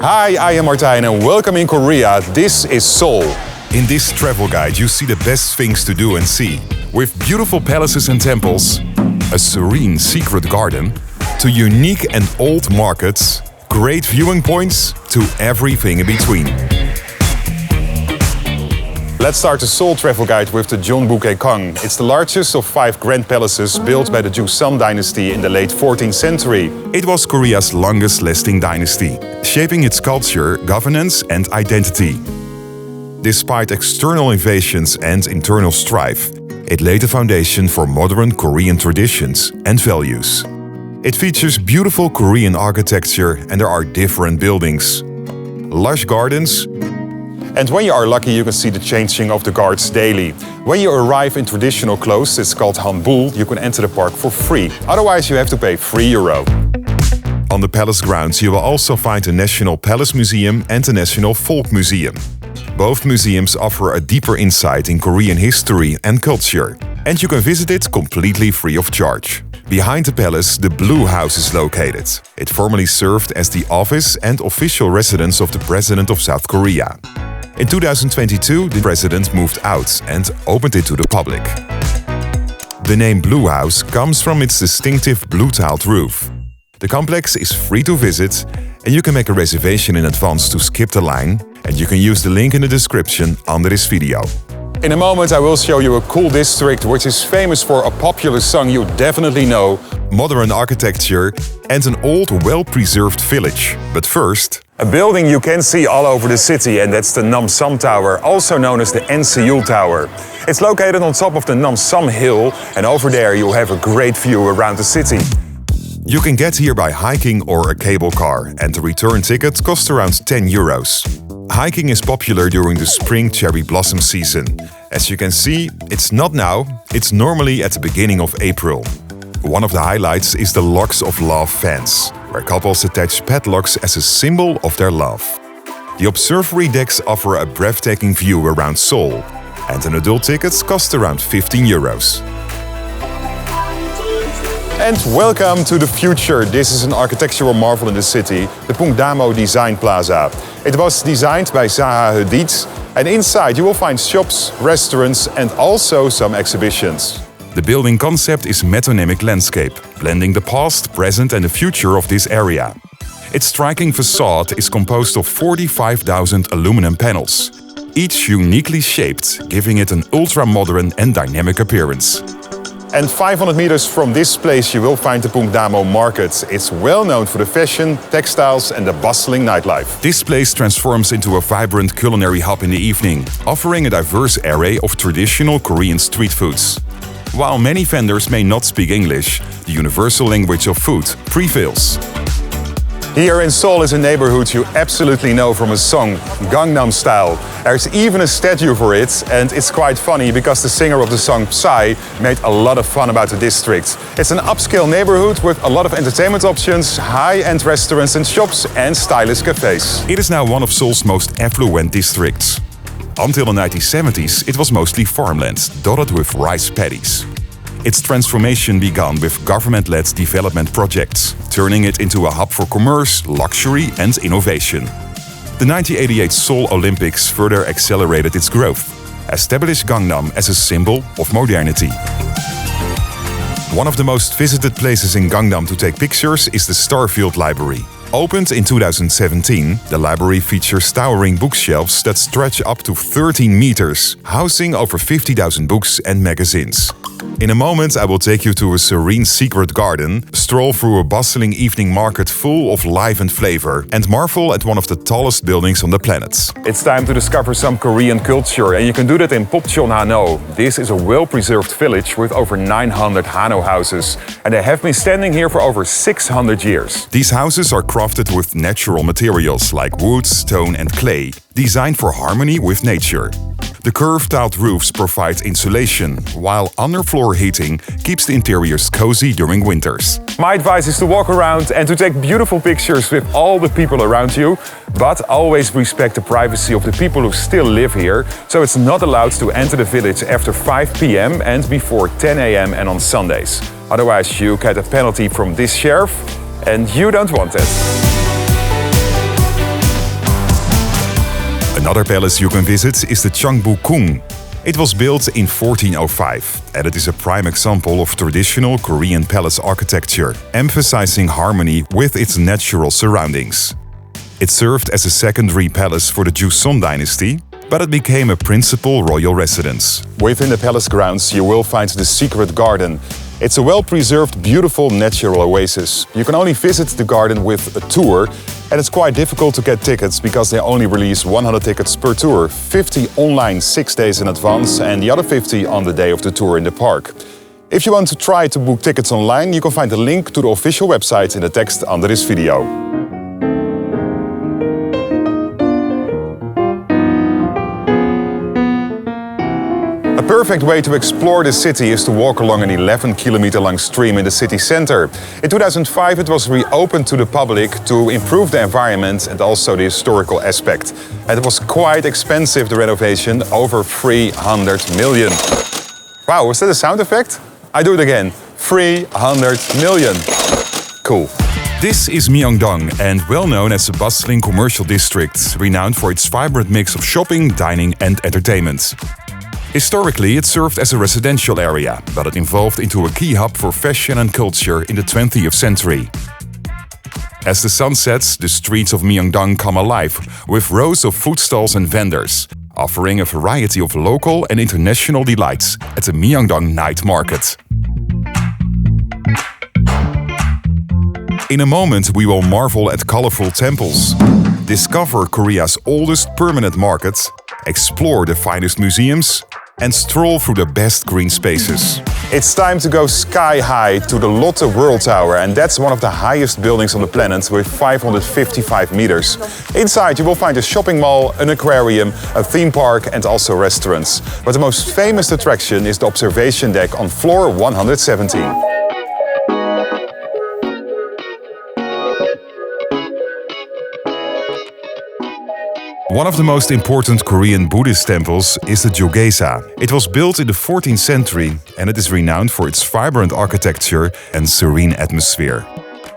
Hi, I am Martijn and welcome in Korea. This is Seoul. In this travel guide, you see the best things to do and see. With beautiful palaces and temples, a serene secret garden, to unique and old markets, great viewing points, to everything in between. Let's start the Seoul travel guide with the Gyeongbokgung. It's the largest of 5 grand palaces built by the Joseon dynasty in the late 14th century. It was Korea's longest-lasting dynasty, shaping its culture, governance and identity. Despite external invasions and internal strife, it laid the foundation for modern Korean traditions and values. It features beautiful Korean architecture and there are different buildings, lush gardens, and when you are lucky, you can see the changing of the guards daily. When you arrive in traditional clothes, it's called hanbul, you can enter the park for free. Otherwise, you have to pay €3. On the palace grounds, you will also find a National Palace Museum and a National Folk Museum. Both museums offer a deeper insight in Korean history and culture, and you can visit it completely free of charge. Behind the palace, the Blue House is located. It formerly served as the office and official residence of the President of South Korea. In 2022, the president moved out and opened it to the public. The name Blue House comes from its distinctive blue-tiled roof. The complex is free to visit and you can make a reservation in advance to skip the line, and you can use the link in the description under this video. In a moment I will show you a cool district which is famous for a popular song you definitely know, modern architecture and an old, well-preserved village. But first, a building you can see all over the city, and that's the Namsan Tower, also known as the Seoul Tower. It's located on top of the Namsan Hill, and over there you have a great view around the city. You can get here by hiking or a cable car, and the return ticket costs around €10. Hiking is popular during the spring cherry blossom season. As you can see, it's not now, it's normally at the beginning of April. One of the highlights is the Locks of Love fence, where couples attach padlocks as a symbol of their love. The observatory decks offer a breathtaking view around Seoul, and an adult ticket costs around €15. And welcome to the future. This is an architectural marvel in the city, the Dongdaemun Design Plaza. It was designed by Zaha Hadid, and inside you will find shops, restaurants and also some exhibitions. The building concept is metonymic landscape, blending the past, present and the future of this area. Its striking facade is composed of 45,000 aluminum panels, each uniquely shaped, giving it an ultra-modern and dynamic appearance. And 500 meters from this place you will find the Dongdaemun Market. It's well known for the fashion, textiles and the bustling nightlife. This place transforms into a vibrant culinary hub in the evening, offering a diverse array of traditional Korean street foods. While many vendors may not speak English, the universal language of food prevails. Here in Seoul is a neighborhood you absolutely know from a song, Gangnam Style. There's even a statue for it, and it's quite funny because the singer of the song, Psy, made a lot of fun about the district. It's an upscale neighborhood with a lot of entertainment options, high-end restaurants and shops and stylish cafes. It is now one of Seoul's most affluent districts. Until the 1970s, it was mostly farmland, dotted with rice paddies. Its transformation began with government-led development projects, turning it into a hub for commerce, luxury and innovation. The 1988 Seoul Olympics further accelerated its growth, established Gangnam as a symbol of modernity. One of the most visited places in Gangnam to take pictures is the Starfield Library. Opened in 2017, the library features towering bookshelves that stretch up to 13 meters, housing over 50,000 books and magazines. In a moment, I will take you to a serene secret garden, stroll through a bustling evening market full of life and flavor, and marvel at one of the tallest buildings on the planet. It's time to discover some Korean culture, and you can do that in Bukchon, Hanok. This is a well-preserved village with over 900 Hanok houses, and they have been standing here for over 600 years. These houses are crafted with natural materials like wood, stone and clay, designed for harmony with nature. The curved tiled roofs provide insulation, while underfloor heating keeps the interiors cozy during winters. My advice is to walk around and to take beautiful pictures with all the people around you, but always respect the privacy of the people who still live here, so it's not allowed to enter the village after 5 p.m. and before 10 a.m. and on Sundays. Otherwise you get a penalty from this sheriff, and you don't want it. Another palace you can visit is the Changdeokgung. It was built in 1405, and it is a prime example of traditional Korean palace architecture, emphasizing harmony with its natural surroundings. It served as a secondary palace for the Joseon dynasty, but it became a principal royal residence. Within the palace grounds, you will find the secret garden. It's a well-preserved, beautiful natural oasis. You can only visit the garden with a tour, and it's quite difficult to get tickets because they only release 100 tickets per tour, 50 online 6 days in advance and the other 50 on the day of the tour in the park. If you want to try to book tickets online, you can find a link to the official website in the text under this video. A perfect way to explore the city is to walk along an 11-kilometer-long stream in the city center. In 2005 it was reopened to the public to improve the environment and also the historical aspect. And it was quite expensive, the renovation, over 300 million. Wow, was that a sound effect? I do it again. 300 million. Cool. This is Myeong-dong, and well known as a bustling commercial district, renowned for its vibrant mix of shopping, dining and entertainment. Historically, it served as a residential area, but it evolved into a key hub for fashion and culture in the 20th century. As the sun sets, the streets of Myeong-dong come alive with rows of food stalls and vendors, offering a variety of local and international delights at the Myeong-dong Night Market. In a moment, we will marvel at colorful temples, discover Korea's oldest permanent market, explore the finest museums, and stroll through the best green spaces. It's time to go sky high to the Lotte World Tower, and that's one of the highest buildings on the planet with 555 meters. Inside you will find a shopping mall, an aquarium, a theme park and also restaurants. But the most famous attraction is the observation deck on floor 117. One of the most important Korean Buddhist temples is the Jogyesa. It was built in the 14th century and it is renowned for its vibrant architecture and serene atmosphere.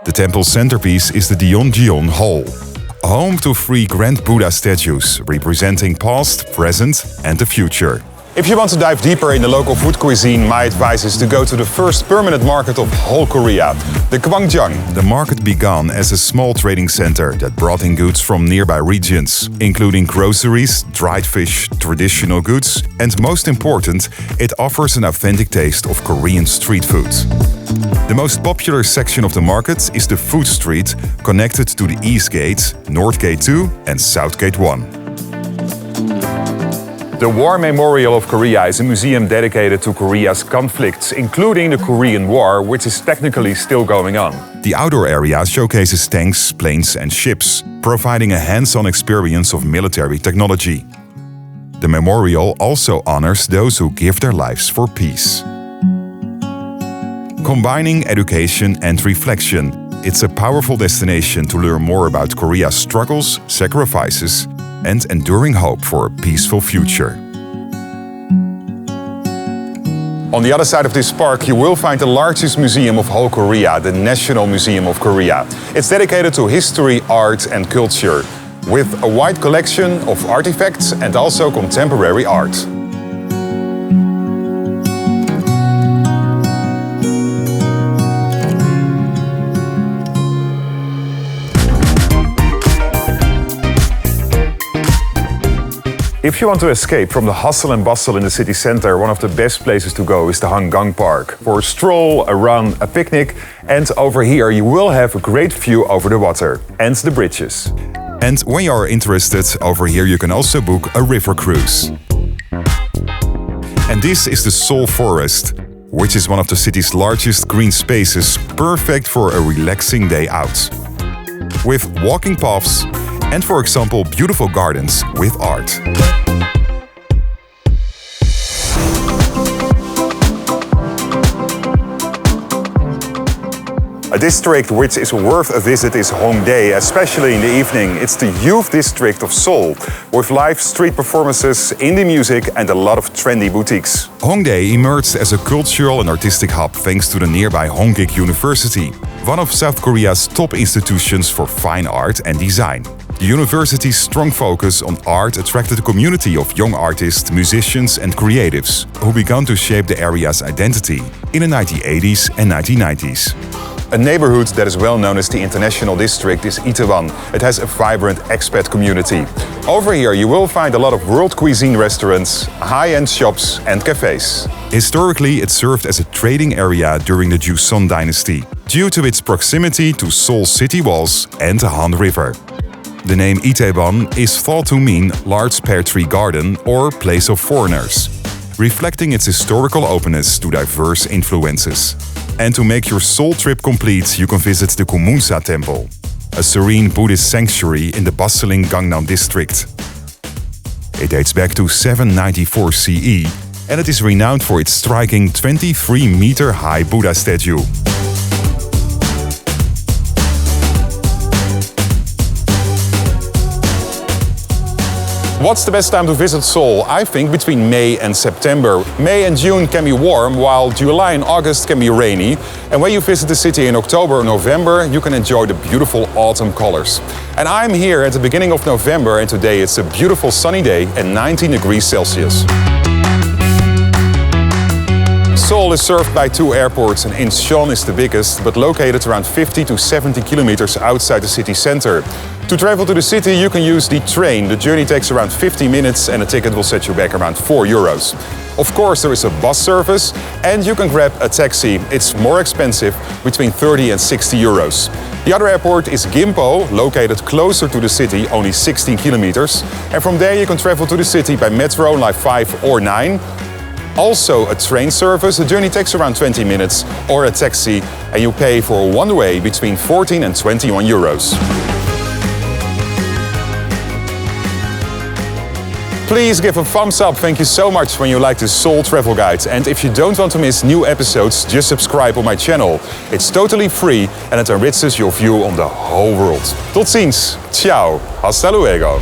The temple's centerpiece is the Gyeongbokgung Hall, home to 3 grand Buddha statues representing past, present and the future. If you want to dive deeper in the local food cuisine, my advice is to go to the first permanent market of whole Korea, the Gwangjang. The market began as a small trading center that brought in goods from nearby regions, including groceries, dried fish, traditional goods, and most important, it offers an authentic taste of Korean street food. The most popular section of the market is the food street, connected to the East Gate, North Gate 2 and South Gate 1. The War Memorial of Korea is a museum dedicated to Korea's conflicts, including the Korean War, which is technically still going on. The outdoor area showcases tanks, planes and ships, providing a hands-on experience of military technology. The memorial also honors those who give their lives for peace. Combining education and reflection, it's a powerful destination to learn more about Korea's struggles, sacrifices, and enduring hope for a peaceful future. On the other side of this park, you will find the largest museum of whole Korea, the National Museum of Korea. It's dedicated to history, art and culture, with a wide collection of artifacts and also contemporary art. If you want to escape from the hustle and bustle in the city center, one of the best places to go is the Hangang Park. For a stroll, a run, a picnic, and over here you will have a great view over the water and the bridges. And when you are interested, over here you can also book a river cruise. And this is the Seoul Forest, which is one of the city's largest green spaces, perfect for a relaxing day out. With walking paths, and for example, beautiful gardens with art. A district which is worth a visit is Hongdae, especially in the evening. It's the youth district of Seoul, with live street performances, indie music and a lot of trendy boutiques. Hongdae emerged as a cultural and artistic hub thanks to the nearby Hongik University, one of South Korea's top institutions for fine art and design. The university's strong focus on art attracted a community of young artists, musicians and creatives who began to shape the area's identity in the 1980s and 1990s. A neighborhood that is well known as the International District is Itaewon. It has a vibrant expat community. Over here you will find a lot of world cuisine restaurants, high-end shops and cafes. Historically, it served as a trading area during the Joseon dynasty, due to its proximity to Seoul's city walls and the Han River. The name Itaewon is thought to mean large pear tree garden or place of foreigners, reflecting its historical openness to diverse influences. And to make your Seoul trip complete, you can visit the Bongeunsa Temple, a serene Buddhist sanctuary in the bustling Gangnam district. It dates back to 794 CE, and it is renowned for its striking 23-meter-high Buddha statue. What's the best time to visit Seoul? I think between May and September. May and June can be warm, while July and August can be rainy. And when you visit the city in October or November, you can enjoy the beautiful autumn colors. And I'm here at the beginning of November, and today it's a beautiful sunny day and 19 degrees Celsius. Seoul is served by two airports, and Incheon is the biggest, but located around 50 to 70 kilometers outside the city center. To travel to the city, you can use the train. The journey takes around 50 minutes and a ticket will set you back around €4. Of course, there is a bus service and you can grab a taxi. It's more expensive, between 30 and 60 euros. The other airport is Gimpo, located closer to the city, only 16 kilometers. And from there you can travel to the city by metro, like 5 or 9. Also a train service. The journey takes around 20 minutes, or a taxi, and you pay for one way between 14 and 21 euros. Please give a thumbs up, thank you so much when you like this Seoul travel guide. And if you don't want to miss new episodes, just subscribe on my channel. It's totally free and it enriches your view on the whole world. Tot ziens, ciao, hasta luego.